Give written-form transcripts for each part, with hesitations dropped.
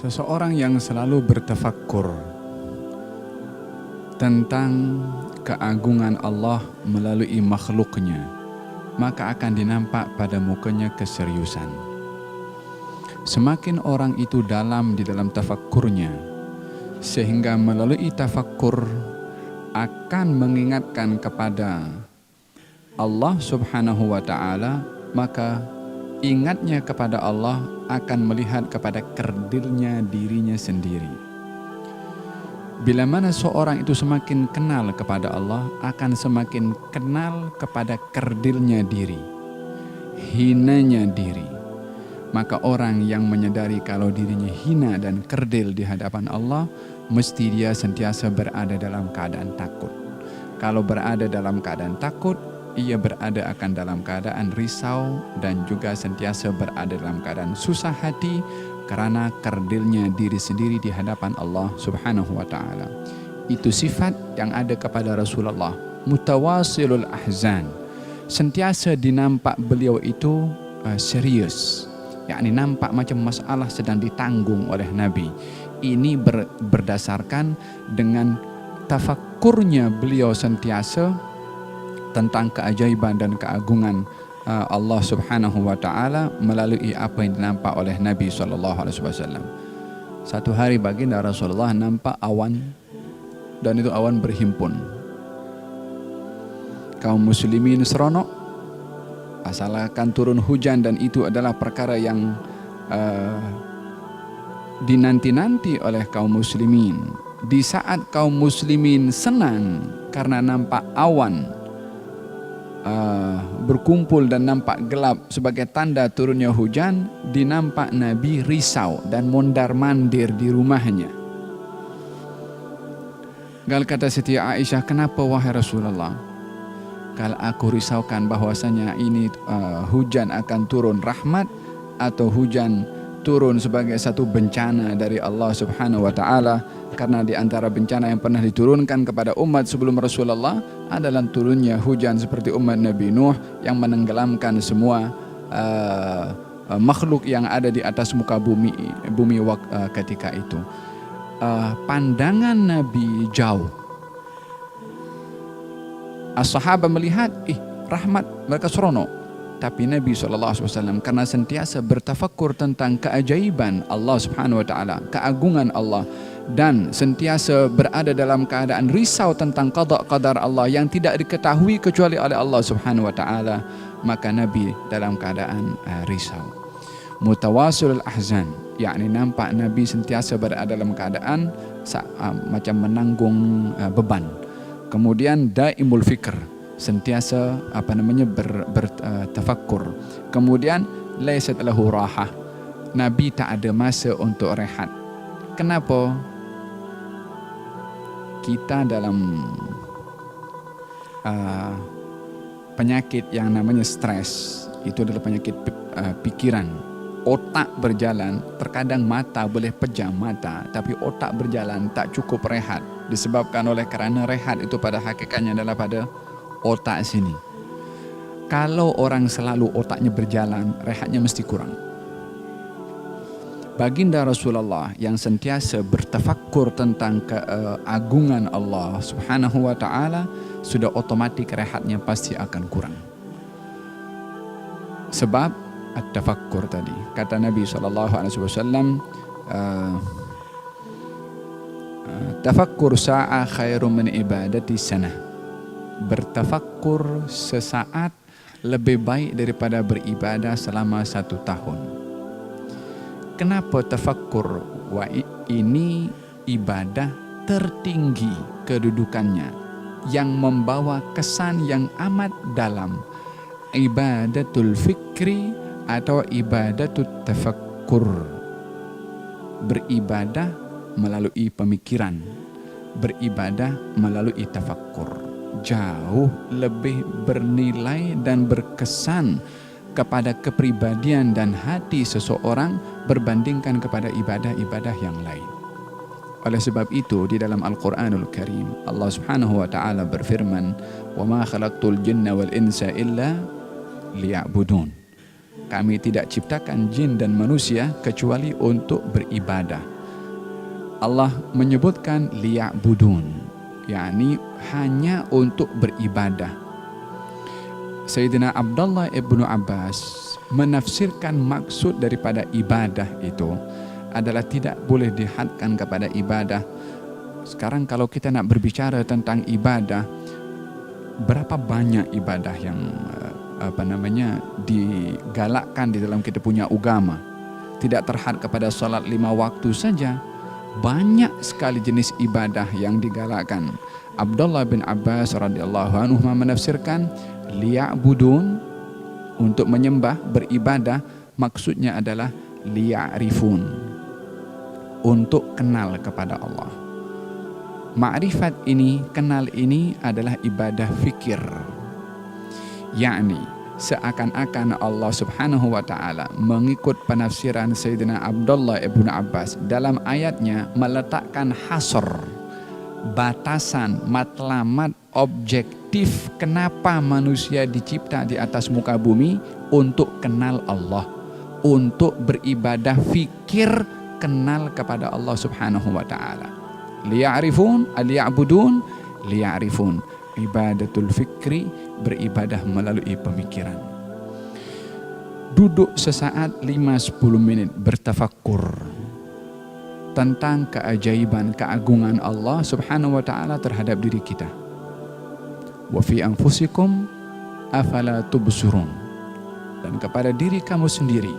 Seseorang yang selalu bertafakkur tentang keagungan Allah melalui makhluknya, maka akan dinampak pada mukanya keseriusan. Semakin orang itu dalam di dalam tafakkurnya, sehingga melalui tafakkur akan mengingatkan kepada Allah Subhanahu wa ta'ala, maka ingatnya kepada Allah akan melihat kepada kerdilnya dirinya sendiri. Bila mana seorang itu semakin kenal kepada Allah, akan semakin kenal kepada kerdilnya diri, hinanya diri. Maka orang yang menyadari kalau dirinya hina dan kerdil di hadapan Allah, mesti dia sentiasa berada dalam keadaan takut. Kalau berada dalam keadaan takut, ia berada akan dalam keadaan risau dan juga sentiasa berada dalam keadaan susah hati karena kerdilnya diri sendiri di hadapan Allah Subhanahu wa ta'ala. Itu sifat yang ada kepada Rasulullah, mutawasilul ahzan. Sentiasa dinampak beliau itu serius, yakni nampak macam masalah sedang ditanggung oleh Nabi. Ini berdasarkan dengan tafakkurnya beliau sentiasa tentang keajaiban dan keagungan Allah Subhanahu wa ta'ala melalui apa yang dinampak oleh Nabi SAW. Satu hari baginda Rasulullah nampak awan, dan itu awan berhimpun. Kaum muslimin seronok, asalkan turun hujan, dan itu adalah perkara yang dinanti-nanti oleh kaum muslimin. Di saat kaum muslimin senang karena nampak awan berkumpul dan nampak gelap sebagai tanda turunnya hujan, dinampak Nabi risau dan mondar-mandir di rumahnya. Gal kata Siti Aisyah, kenapa wahai Rasulullah? Kalau aku risaukan bahwasanya ini hujan akan turun rahmat atau hujan turun sebagai satu bencana dari Allah Subhanahu wa ta'ala. Karena di antara bencana yang pernah diturunkan kepada umat sebelum Rasulullah adalah turunnya hujan seperti umat Nabi Nuh yang menenggelamkan semua makhluk yang ada di atas muka bumi ketika itu. Pandangan Nabi jauh. As-sahabah melihat, rahmat, mereka seronok. Tapi Nabi SAW karena sentiasa bertafakkur tentang keajaiban Allah Subhanahu wa ta'ala, keagungan Allah, dan sentiasa berada dalam keadaan risau tentang qada qadar Allah yang tidak diketahui kecuali oleh Allah Subhanahu wa ta'ala, maka Nabi dalam keadaan risau. Mutawasilul ahzan, yakni nampak Nabi sentiasa berada dalam keadaan macam menanggung beban. Kemudian daimul fikr, sentiasa bertafakkur. Kemudian laisat lahu rahah, Nabi tak ada masa untuk rehat. Kenapa? Kita dalam penyakit yang namanya stres, itu adalah penyakit pikiran. Otak berjalan, terkadang mata boleh pejam mata, tapi otak berjalan tak cukup rehat. Disebabkan oleh kerana rehat itu pada hakikatnya adalah pada otak sini. Kalau orang selalu otaknya berjalan, rehatnya mesti kurang. Baginda Rasulullah yang sentiasa bertafakkur tentang keagungan Allah Subhanahu wa ta'ala, sudah otomatik rehatnya pasti akan kurang. Sebab at-tafakkur tadi, kata Nabi SAW, tafakkur sa'a khairum min ibadati sanah. Bertafakkur sesaat lebih baik daripada beribadah selama 1 tahun. Kenapa tafakkur? Ini ibadah tertinggi kedudukannya, yang membawa kesan yang amat dalam. Ibadatul fikri atau ibadatul tafakkur. Beribadah melalui pemikiran, beribadah melalui tafakkur. Jauh lebih bernilai dan berkesan kepada kepribadian dan hati seseorang berbandingkan kepada ibadah-ibadah yang lain. Oleh sebab itu di dalam Al-Quranul Karim Allah Subhanahu wa ta'ala berfirman, "Wa ma khalaqtul jinna wal insa illa liya'budun." Kami tidak ciptakan jin dan manusia kecuali untuk beribadah. Allah menyebutkan liya'budun, yakni hanya untuk beribadah. Sayyidina Abdullah ibnu Abbas menafsirkan maksud daripada ibadah itu adalah tidak boleh dihadkan kepada ibadah. Sekarang kalau kita nak berbicara tentang ibadah, berapa banyak ibadah yang digalakkan di dalam kita punya agama. Tidak terhad kepada salat 5 waktu saja, banyak sekali jenis ibadah yang digalakkan. Abdullah bin Abbas radhiyallahu anhu menafsirkan liya'budun, untuk menyembah, beribadah, maksudnya adalah liya'rifun, untuk kenal kepada Allah. Ma'rifat ini, kenal ini adalah ibadah fikir, yakni seakan-akan Allah subhanahu wa ta'ala mengikut penafsiran Sayyidina Abdullah ibn Abbas dalam ayatnya meletakkan hasr, batasan, matlamat, objektif kenapa manusia dicipta di atas muka bumi, untuk kenal Allah, untuk beribadah fikir, kenal kepada Allah subhanahu wa ta'ala. Liya'rifun, liya'budun, liya'rifun. Ibadatul fikri, beribadah melalui pemikiran. Duduk sesaat 5-10 menit bertafakkur tentang keajaiban, keagungan Allah subhanahu wa ta'ala terhadap diri kita. Wa fi anfusikum afala tubsirun. Dan kepada diri kamu sendiri,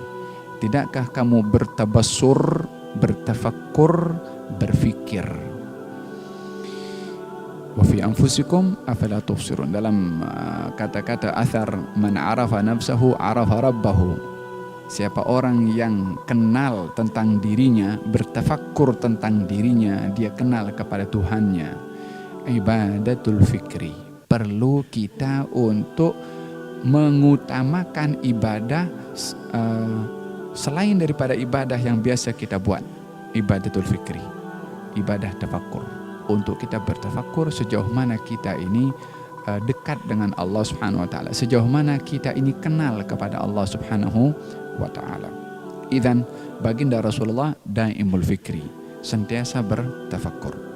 tidakkah kamu bertabassur, bertafakkur, berfikir? Wa fi anfusikum afala tubsirun. Dalam kata-kata athar, man arafa nafsahu arafa rabbahu. Siapa orang yang kenal tentang dirinya, bertafakkur tentang dirinya, dia kenal kepada Tuhannya. Ibadatul fikri, perlu kita untuk mengutamakan ibadah selain daripada ibadah yang biasa kita buat. Ibadatul fikri, ibadah tafakkur, untuk kita bertafakkur sejauh mana kita ini dekat dengan Allah subhanahu wa ta'ala, sejauh mana kita ini kenal kepada Allah subhanahu wa ta'ala. Idzan baginda Rasulullah daimul fikri, sentiasa bertafakkur.